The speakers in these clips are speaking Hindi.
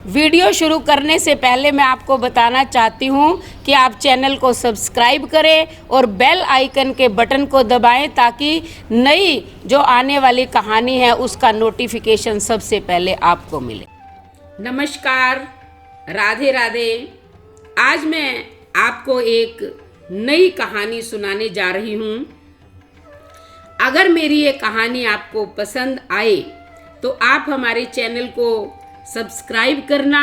वीडियो शुरू करने से पहले मैं आपको बताना चाहती हूँ कि आप चैनल को सब्सक्राइब करें और बेल आइकन के बटन को दबाएं ताकि नई जो आने वाली कहानी है उसका नोटिफिकेशन सबसे पहले आपको मिले। नमस्कार, राधे राधे। आज मैं आपको एक नई कहानी सुनाने जा रही हूँ। अगर मेरी ये कहानी आपको पसंद आए तो आप हमारे चैनल को सब्सक्राइब करना,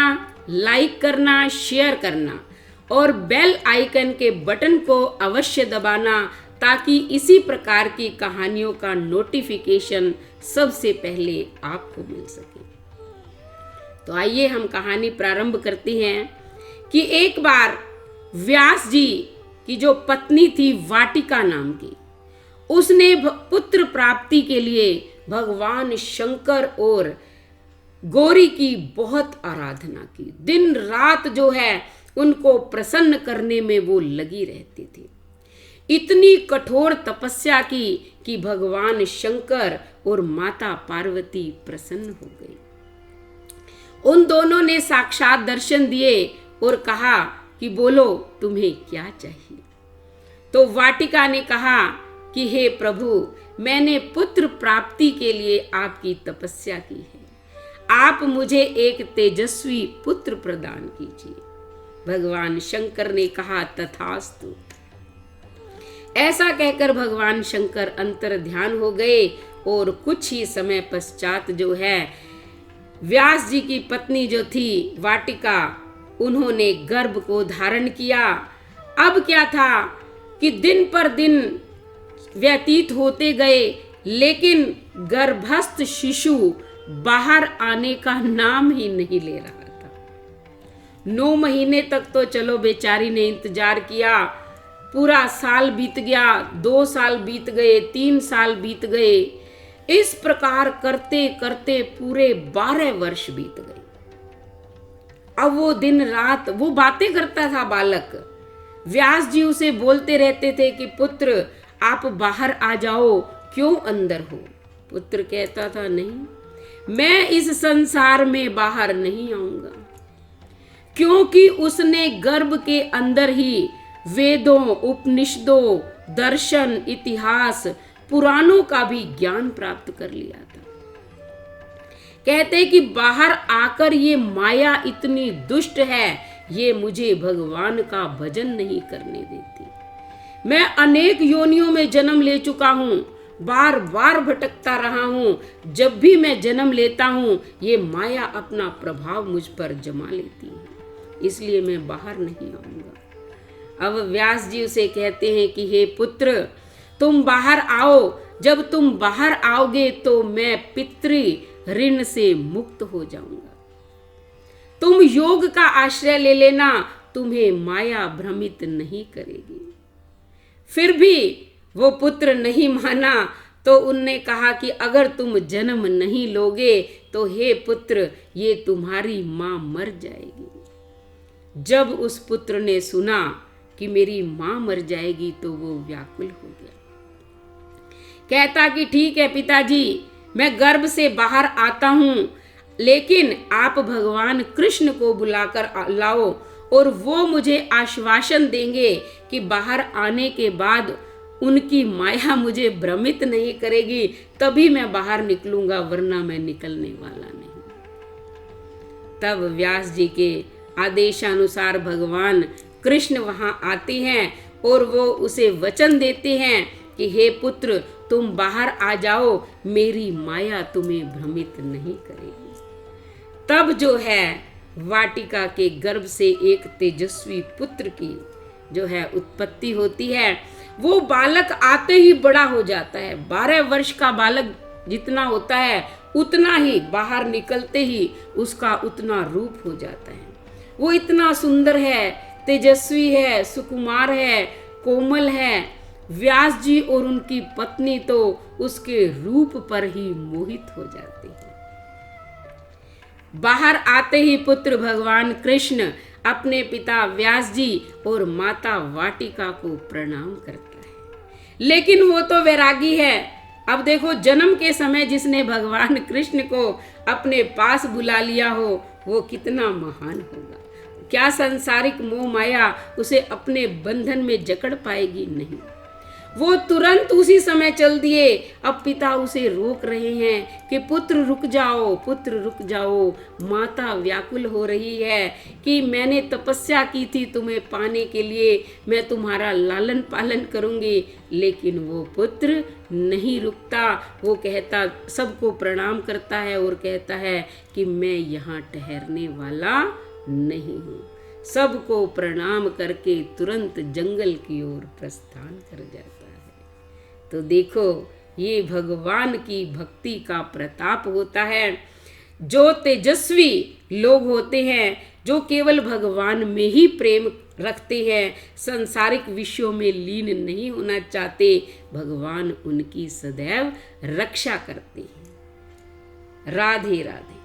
लाइक करना, शेयर करना और बेल आइकन के बटन को अवश्य दबाना ताकि इसी प्रकार की कहानियों का नोटिफिकेशन सबसे पहले आपको मिल सके। तो आइए हम कहानी प्रारंभ करते हैं कि एक बार व्यास जी की जो पत्नी थी वाटिका नाम की, उसने पुत्र प्राप्ति के लिए भगवान शंकर और गौरी की बहुत आराधना की। दिन रात जो है उनको प्रसन्न करने में वो लगी रहती थी। इतनी कठोर तपस्या की कि भगवान शंकर और माता पार्वती प्रसन्न हो गई। उन दोनों ने साक्षात दर्शन दिए और कहा कि बोलो तुम्हें क्या चाहिए। तो वाटिका ने कहा कि हे प्रभु, मैंने पुत्र प्राप्ति के लिए आपकी तपस्या की है, आप मुझे एक तेजस्वी पुत्र प्रदान कीजिए। भगवान शंकर ने कहा तथास्तु। ऐसा कहकर भगवान शंकर अंतर ध्यान हो गए और कुछ ही समय पश्चात जो है व्यास जी की पत्नी जो थी वाटिका, उन्होंने गर्भ को धारण किया। अब क्या था कि दिन पर दिन व्यतीत होते गए, लेकिन गर्भस्थ शिशु बाहर आने का नाम ही नहीं ले रहा था। 9 महीने तक तो चलो बेचारी ने इंतजार किया। पूरा साल बीत गया, 2 साल बीत गए, 3 साल बीत गए। इस प्रकार करते करते पूरे 12 वर्ष बीत गए। अब वो दिन रात वो बातें करता था बालक। व्यास जी उसे बोलते रहते थे कि पुत्र आप बाहर आ जाओ, क्यों अंदर हो। पुत्र कहता था नहीं, मैं इस संसार में बाहर नहीं आऊंगा, क्योंकि उसने गर्भ के अंदर ही वेदों, उपनिषदों, दर्शन, इतिहास, पुराणों का भी ज्ञान प्राप्त कर लिया था। कहते कि बाहर आकर ये माया इतनी दुष्ट है, ये मुझे भगवान का भजन नहीं करने देती। मैं अनेक योनियों में जन्म ले चुका हूं, बार बार भटकता रहा हूं। जब भी मैं जन्म लेता हूं ये माया अपना प्रभाव मुझ पर जमा लेती है, इसलिए मैं बाहर नहीं आऊंगा। अब व्यास जी उसे कहते हैं कि हे पुत्र, तुम बाहर आओ। जब तुम बाहर आओगे तो मैं पितृ ऋण से मुक्त हो जाऊंगा। तुम योग का आश्रय ले लेना, तुम्हें माया भ्रमित नहीं करेगी। फिर भी वो पुत्र नहीं माना, तो उनने कहा कि अगर तुम जन्म नहीं लोगे तो हे पुत्र, ये तुम्हारी मां मर जाएगी। जब उस पुत्र ने सुना कि मेरी मां मर जाएगी तो वो व्याकुल हो गया। कहता कि ठीक है पिताजी, मैं गर्भ से बाहर आता हूं, लेकिन आप भगवान कृष्ण को बुलाकर लाओ और वो मुझे आश्वासन देंगे कि बाहर आने के बाद उनकी माया मुझे भ्रमित नहीं करेगी, तभी मैं बाहर निकलूंगा, वरना मैं निकलने वाला नहीं। तब व्यास जी के आदेशानुसार भगवान कृष्ण वहां आते हैं और वो उसे वचन देते हैं कि हे पुत्र, तुम बाहर आ जाओ, मेरी माया तुम्हें भ्रमित नहीं करेगी। तब जो है वाटिका के गर्भ से एक तेजस्वी पुत्र की जो है उत्पत्ति होती है। वो बालक आते ही बड़ा हो जाता है। 12 वर्ष का बालक जितना होता है उतना ही बाहर निकलते ही उसका उतना रूप हो जाता है। वो इतना सुंदर है, तेजस्वी है, सुकुमार है, कोमल है। व्यास जी और उनकी पत्नी तो उसके रूप पर ही मोहित हो जाते हैं। बाहर आते ही पुत्र भगवान कृष्ण अपने पिता व्यास जी और माता वाटिका को प्रणाम करता है। लेकिन वो तो वैरागी है। अब देखो, जन्म के समय जिसने भगवान कृष्ण को अपने पास बुला लिया हो वो कितना महान होगा। क्या सांसारिक मोह माया उसे अपने बंधन में जकड़ पाएगी? नहीं। वो तुरंत उसी समय चल दिए। अब पिता उसे रोक रहे हैं कि पुत्र रुक जाओ, पुत्र रुक जाओ। माता व्याकुल हो रही है कि मैंने तपस्या की थी तुम्हें पाने के लिए, मैं तुम्हारा लालन पालन करूंगी। लेकिन वो पुत्र नहीं रुकता। वो कहता, सबको प्रणाम करता है और कहता है कि मैं यहाँ ठहरने वाला नहीं हूँ। सबको प्रणाम करके तुरंत जंगल की ओर प्रस्थान कर जाता है। तो देखो, ये भगवान की भक्ति का प्रताप होता है। जो तेजस्वी लोग होते हैं, जो केवल भगवान में ही प्रेम रखते हैं, संसारिक विषयों में लीन नहीं होना चाहते, भगवान उनकी सदैव रक्षा करते हैं। राधे राधे।